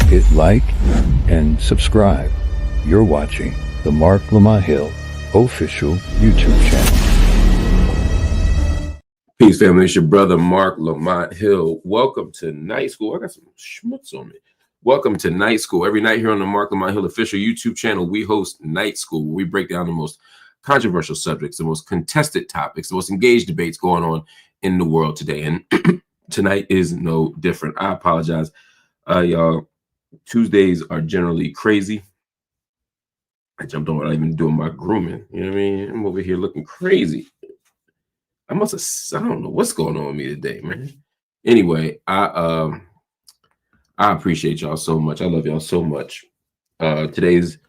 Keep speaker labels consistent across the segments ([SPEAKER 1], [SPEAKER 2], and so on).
[SPEAKER 1] hit like, and subscribe. You're watching the Marc Lamont Hill official YouTube channel.
[SPEAKER 2] Peace, family. It's your brother, Marc Lamont Hill. Welcome to Night School. I got some schmutz on me. Welcome to Night School. Every night here on the Marc Lamont Hill official YouTube channel, we host Night School, where we break down the most controversial subjects, the most contested topics, the most engaged debates going on in the world today. And tonight is no different. I apologize. Y'all, Tuesdays are generally crazy. I jumped on without even doing my grooming. You know what I mean? I'm over here looking crazy. I don't know what's going on with me today, man. Anyway, I appreciate y'all so much. I love y'all so much. Today's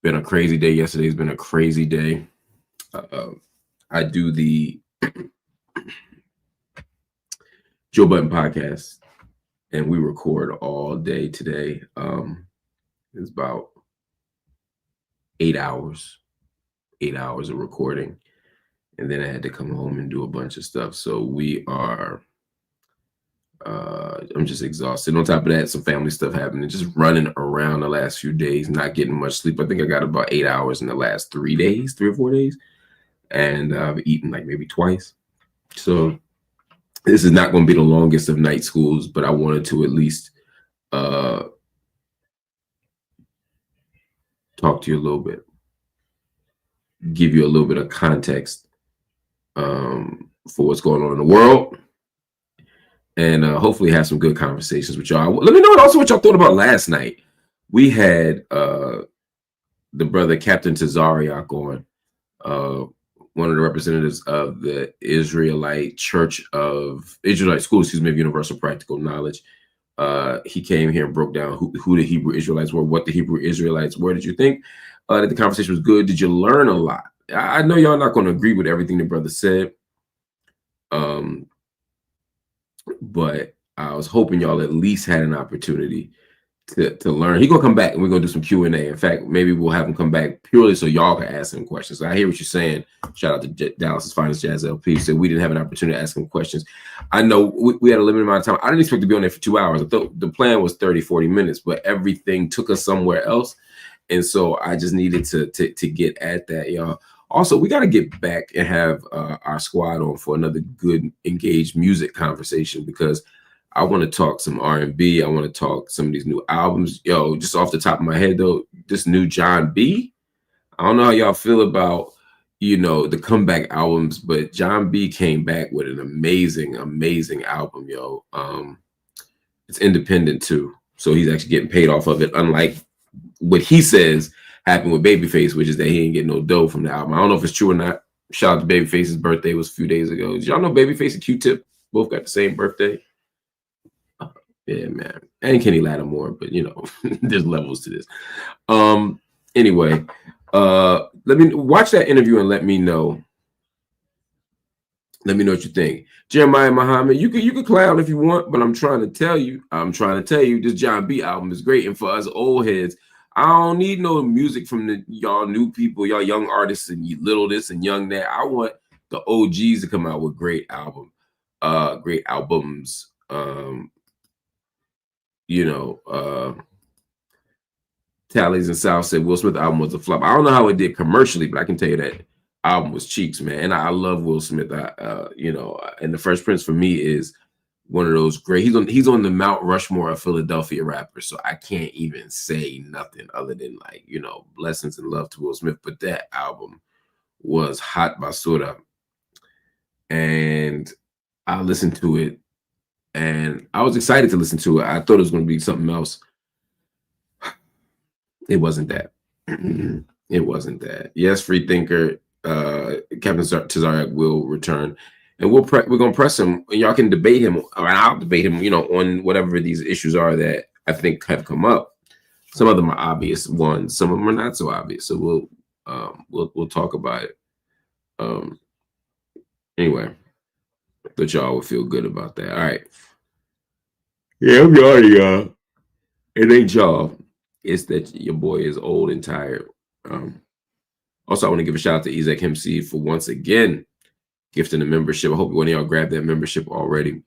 [SPEAKER 2] been a crazy day. Yesterday's been a crazy day. I do the Joe Budden podcast, and we record all day today. It's about 8 hours of recording. And then I had to come home and do a bunch of stuff. So we are, I'm just exhausted. On top of that, some family stuff happening, just running around the last few days, not getting much sleep. I think I got about 8 hours in the last 3 or 4 days. And I've eaten like maybe twice. So this is not going to be the longest of night schools, but I wanted to at least talk to you a little bit, give you a little bit of context for what's going on in the world, and hopefully have some good conversations with y'all. Let me know also what y'all thought about last night. We had the brother Captain Tazariak on, one of the representatives of the Israelite School, of Universal Practical Knowledge. He came here and broke down who the Hebrew Israelites were, what the Hebrew Israelites were. Did you think that the conversation was good? Did you learn a lot? I know y'all not going to agree with everything the brother said, but I was hoping y'all at least had an opportunity to learn. He's going to come back and we're going to do some Q&A. In fact, maybe we'll have him come back purely so y'all can ask him questions. I hear what you're saying. Shout out to Dallas's finest Jazz LP. So we didn't have an opportunity to ask him questions. I know we had a limited amount of time. I didn't expect to be on there for 2 hours. I thought the plan was 30-40 minutes, but everything took us somewhere else. And so I just needed to get at that, y'all. Also, we got to get back and have our squad on for another good, engaged music conversation, because I want to talk some R&B. I want to talk some of these new albums. Yo, just off the top of my head, though, this new John B. I don't know how y'all feel about, the comeback albums, but John B came back with an amazing, amazing album, yo. It's independent, too. So he's actually getting paid off of it, unlike what he says happened with Babyface, which is that he didn't get no dough from the album. I don't know if it's true or not. Shout out to Babyface's birthday. Was a few days ago. Did y'all know Babyface and Q-Tip both got the same birthday? Yeah, man. And Kenny Lattimore, but there's levels to this. Anyway, let me watch that interview and let me know. Let me know what you think. Jeremiah Muhammad, you could clown if you want, but I'm trying to tell you, this John B album is great. And for us old heads, I don't need no music from y'all new people, y'all young artists, and you little this and young that. I want the OGs to come out with great albums. Tallies and South said Will Smith album was a flop. I don't know how it did commercially, but I can tell you that album was cheeks, man. And I love Will Smith. And the Fresh Prince for me is one of those great. He's on the Mount Rushmore of Philadelphia rappers, so I can't even say nothing other than blessings and love to Will Smith. But that album was hot basura, and I listened to it, and I was excited to listen to it. I thought it was going to be something else. It wasn't that. It wasn't that. Yes, free thinker. Captain Tazariak will return. And we're gonna press him, and y'all can debate him, or I'll debate him, on whatever these issues are that I think have come up. Some of them are obvious ones, some of them are not so obvious. So we'll talk about it. Anyway, I thought y'all would feel good about that. All right. Yeah, I'm y'all. It ain't y'all. It's that your boy is old and tired. Also, I want to give a shout out to Isaac MC for once again gifting a membership. I hope one of y'all grabbed that membership already.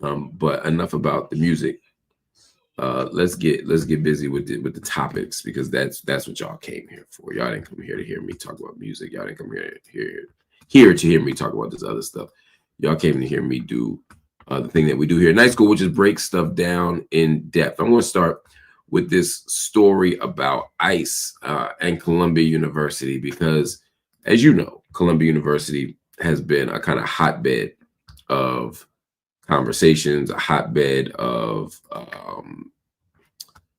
[SPEAKER 2] But enough about the music. let's get busy with the topics, because that's what y'all came here for. Y'all didn't come here to hear me talk about music. Y'all didn't come here to hear me talk about this other stuff. Y'all came to hear me do the thing that we do here at Night School, which is break stuff down in depth. I'm going to start with this story about ICE and Columbia University, because, as you know, Columbia University has been a kind of hotbed of conversations, a hotbed of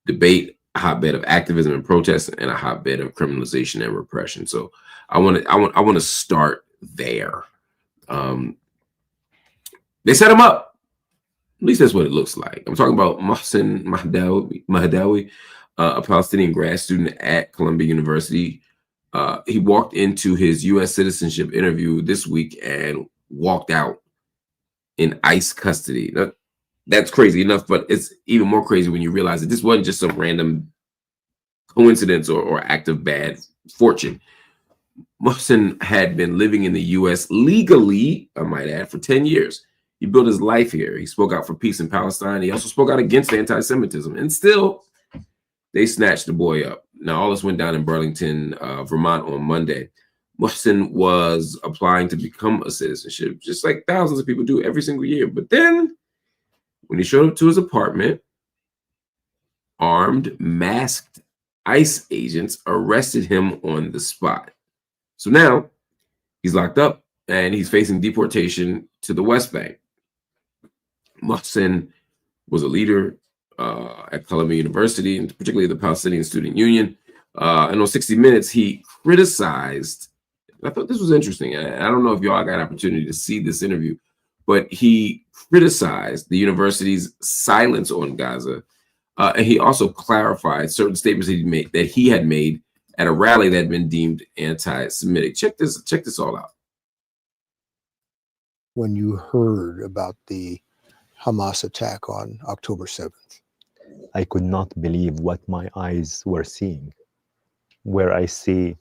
[SPEAKER 2] debate, a hotbed of activism and protest, and a hotbed of criminalization and repression. So I want to start there. They set him up. At least that's what it looks like. I'm talking about Mohsen Mahdawi, a Palestinian grad student at Columbia University. He walked into his U.S. citizenship interview this week and walked out in ICE custody. That's crazy enough, but it's even more crazy when you realize that this wasn't just some random coincidence or act of bad fortune. Mohsen had been living in the U.S. legally, I might add, for 10 years. He built his life here. He spoke out for peace in Palestine. He also spoke out against anti-Semitism. And still, they snatched the boy up. Now, all this went down in Burlington, Vermont on Monday. Mohsen was applying to become a citizenship, just like thousands of people do every single year. But then, when he showed up to his apartment, armed, masked ICE agents arrested him on the spot. So now, he's locked up and he's facing deportation to the West Bank. Mohsen was a leader at Columbia University, and particularly the Palestinian Student Union. And on 60 Minutes, he criticized, I thought this was interesting. I don't know if y'all got an opportunity to see this interview, but he criticized the university's silence on Gaza. And he also clarified certain statements that he had made at a rally that had been deemed anti-Semitic. Check this all out.
[SPEAKER 3] When you heard about the Hamas attack on October 7th?
[SPEAKER 4] I could not believe what my eyes were seeing, where I see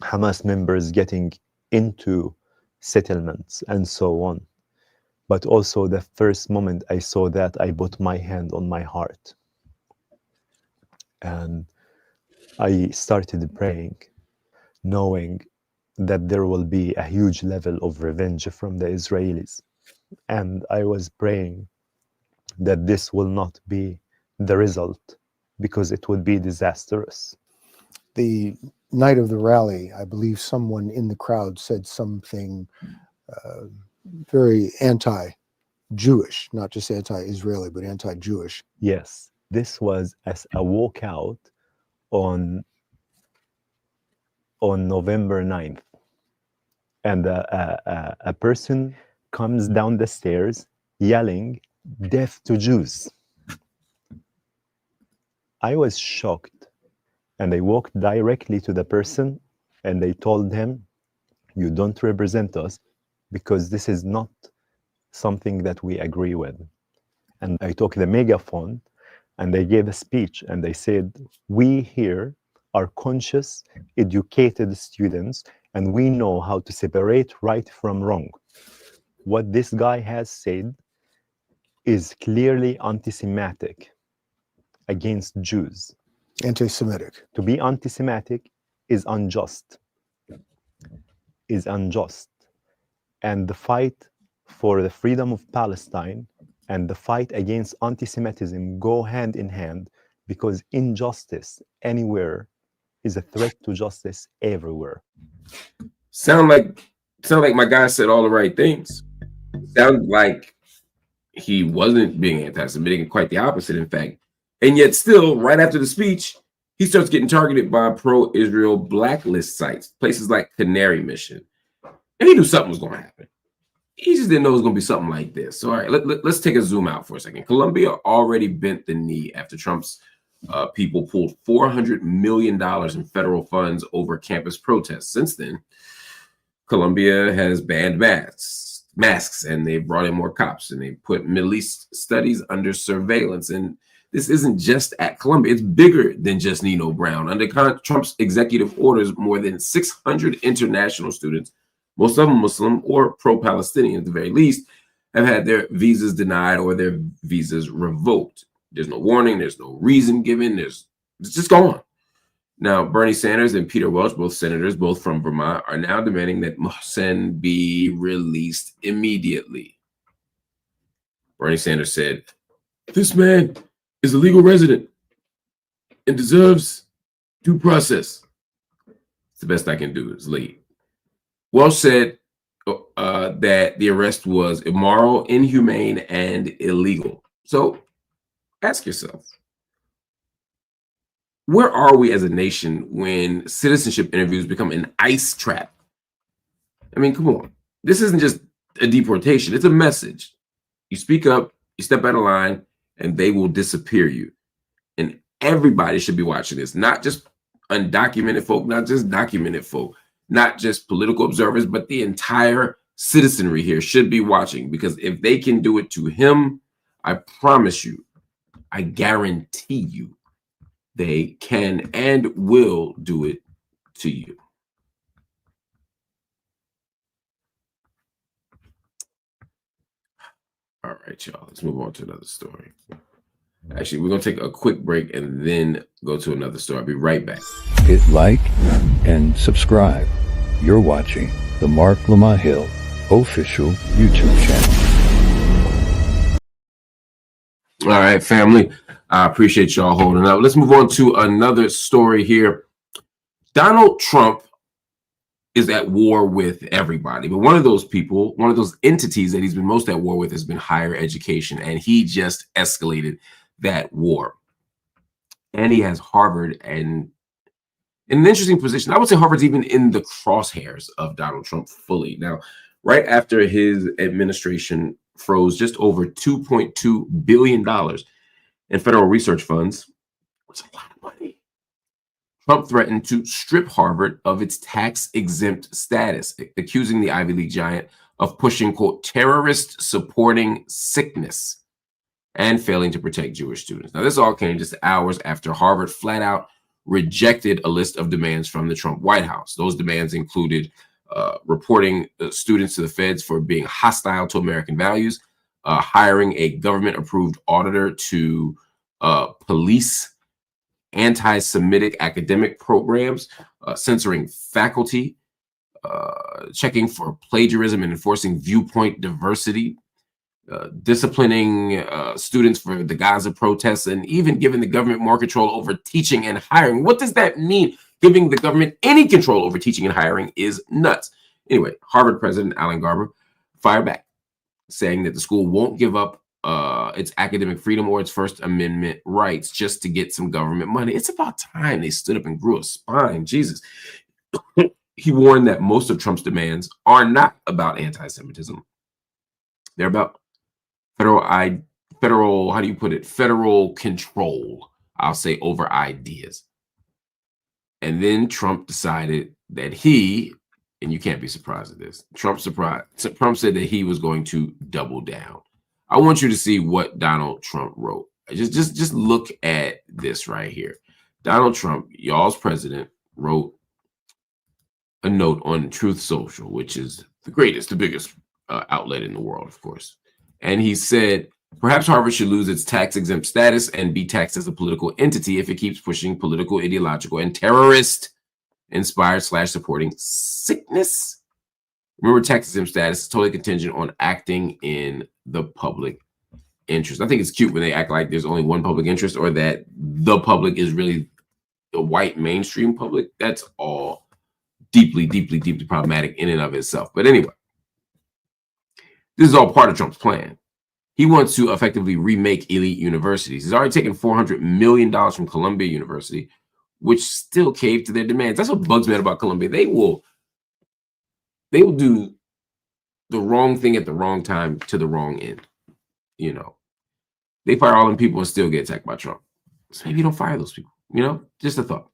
[SPEAKER 4] Hamas members getting into settlements and so on. But also the first moment I saw that, I put my hand on my heart. And I started praying, knowing that there will be a huge level of revenge from the Israelis. And I was praying that this will not be the result, because it would be disastrous.
[SPEAKER 3] The night of the rally, I believe someone in the crowd said something very anti-Jewish, not just anti-Israeli, but anti-Jewish.
[SPEAKER 4] Yes, this was as a walkout on November 9th. And a person comes down the stairs yelling, "Death to Jews." I was shocked, and I walked directly to the person and I told him, "You don't represent us, because this is not something that we agree with." And I took the megaphone and I gave a speech and I said, "We here are conscious, educated students, and we know how to separate right from wrong. What this guy has said is clearly anti-Semitic against Jews.
[SPEAKER 3] Anti-Semitic.
[SPEAKER 4] To be anti-Semitic is unjust. And the fight for the freedom of Palestine and the fight against anti-Semitism go hand in hand, because injustice anywhere is a threat to justice everywhere."
[SPEAKER 2] Sound like my guy said all the right things. Sound like he wasn't being anti-Semitic, and quite the opposite, in fact. And yet still, right after the speech, he starts getting targeted by pro-Israel blacklist sites, places like Canary Mission. And he knew something was going to happen. He just didn't know it was going to be something like this. So, all right, let's take a zoom out for a second. Columbia already bent the knee after Trump's people pulled $400 million in federal funds over campus protests. Since then, Columbia has banned masks, and they've brought in more cops, and they put Middle East studies under surveillance. And this isn't just at Columbia. It's bigger than just Nino Brown. Under Trump's executive orders, more than 600 international students, most of them Muslim or pro-Palestinian at the very least, have had their visas denied or their visas revoked. There's no warning. There's no reason given. It's just gone. Now, Bernie Sanders and Peter Welch, both senators, both from Vermont, are now demanding that Mohsen be released immediately. Bernie Sanders said, "This man is a legal resident and deserves due process." It's the best I can do. It's late. Welch said that the arrest was immoral, inhumane, and illegal. So ask yourself, where are we as a nation when citizenship interviews become an ICE trap? I mean, come on. This isn't just a deportation. It's a message. You speak up, you step out of line, and they will disappear you. And everybody should be watching this, not just undocumented folk, not just documented folk, not just political observers, but the entire citizenry here should be watching, because if they can do it to him, I promise you, I guarantee you, they can and will do it to you. All right, y'all, let's move on to another story. Actually, we're going to take a quick break and then go to another story. I'll be right back.
[SPEAKER 1] Hit like and subscribe. You're watching the Marc Lamont Hill official YouTube channel.
[SPEAKER 2] All right, family. I appreciate y'all holding up. Let's move on to another story here. Donald Trump is at war with everybody, but one of those people, one of those entities that he's been most at war with has been higher education, and he just escalated that war. And he has Harvard and in an interesting position. I would say Harvard's even in the crosshairs of Donald Trump fully. Now, right after his administration froze just over $2.2 billion in federal research funds, which is a lot of money, Trump threatened to strip Harvard of its tax-exempt status, accusing the Ivy League giant of pushing, quote, terrorist-supporting sickness and failing to protect Jewish students. Now, this all came just hours after Harvard flat out rejected a list of demands from the Trump White House. Those demands included reporting students to the feds for being hostile to American values, hiring a government-approved auditor to police anti-Semitic academic programs, censoring faculty, checking for plagiarism and enforcing viewpoint diversity, disciplining students for the Gaza protests, and even giving the government more control over teaching and hiring. What does that mean? Giving the government any control over teaching and hiring is nuts. Anyway, Harvard President Alan Garber fired back, saying that the school won't give up its academic freedom or its First Amendment rights just to get some government money. It's about time they stood up and grew a spine. Jesus. He warned that most of Trump's demands are not about anti-Semitism. They're about federal, how do you put it? Federal control, I'll say, over ideas. And then Trump decided that he, and you can't be surprised at this, Trump said that he was going to double down. I want you to see what Donald Trump wrote. Just look at this right here. Donald Trump, y'all's president, wrote a note on Truth Social, which is the biggest outlet in the world, of course. And he said, perhaps Harvard should lose its tax-exempt status and be taxed as a political entity if it keeps pushing political, ideological, and terrorist-inspired / supporting sickness. Remember, tax-exempt status is totally contingent on acting in the public interest. I think it's cute when they act like there's only one public interest, or that the public is really the white mainstream public. That's all deeply, deeply, deeply problematic in and of itself. But anyway, this is all part of Trump's plan. He wants to effectively remake elite universities. He's already taken $400 million from Columbia University, which still caved to their demands. That's what bugs me about Columbia. They will do the wrong thing at the wrong time to the wrong end. You know, they fire all them people and still get attacked by Trump. So maybe you don't fire those people. You know, just a thought.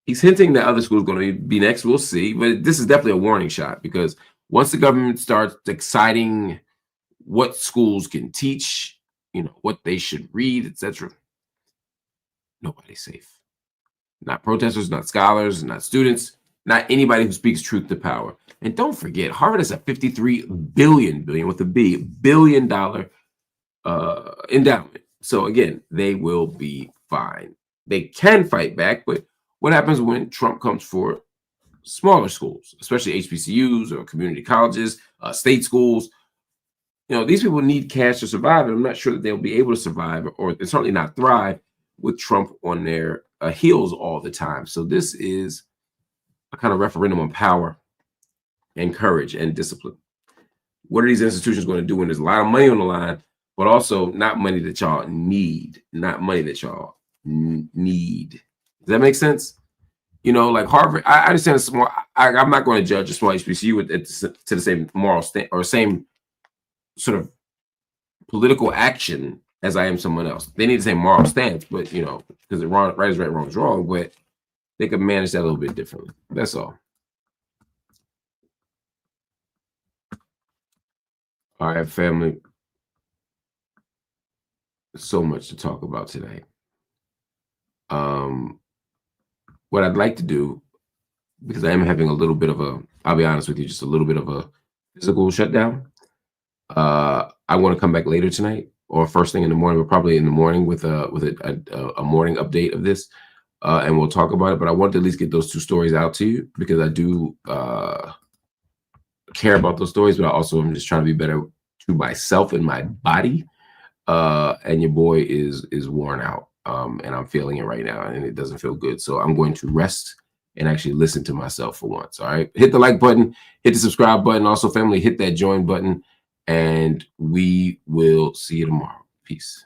[SPEAKER 2] He's hinting that other schools are going to be next. We'll see. But this is definitely a warning shot, because once the government starts deciding what schools can teach, you know, what they should read, etc., nobody's safe. Not protesters, not scholars, not students, not anybody who speaks truth to power. And don't forget, Harvard is a $53 billion endowment. So again, they will be fine. They can fight back, but what happens when Trump comes for smaller schools, especially HBCUs or community colleges, state schools? You know, these people need cash to survive, and I'm not sure that they'll be able to survive, or certainly not thrive, with Trump on their heels all the time. So this is a kind of referendum on power and courage and discipline. What are these institutions going to do when there's a lot of money on the line, but also not money that y'all need, not money that y'all need? Does that make sense? You know, like Harvard, I understand it's small. I'm not going to judge a small HBCU to the same moral or same sort of political action as I am someone else. They need the same moral stance, but you know, because right is right, wrong is wrong, but they could manage that a little bit differently. That's all. All right, family. So much to talk about today. What I'd like to do, because I am having a little bit of a, I'll be honest with you, just a little bit of a physical shutdown. I want to come back later tonight or first thing in the morning, but probably in the morning with a morning update of this, and we'll talk about it. But I want to at least get those two stories out to you because I do care about those stories, but I also am just trying to be better to myself and my body. And your boy is worn out, and I'm feeling it right now, and it doesn't feel good. So I'm going to rest and actually listen to myself for once. All right, hit the like button, hit the subscribe button. Also, family, hit that join button, and we will see you tomorrow. Peace.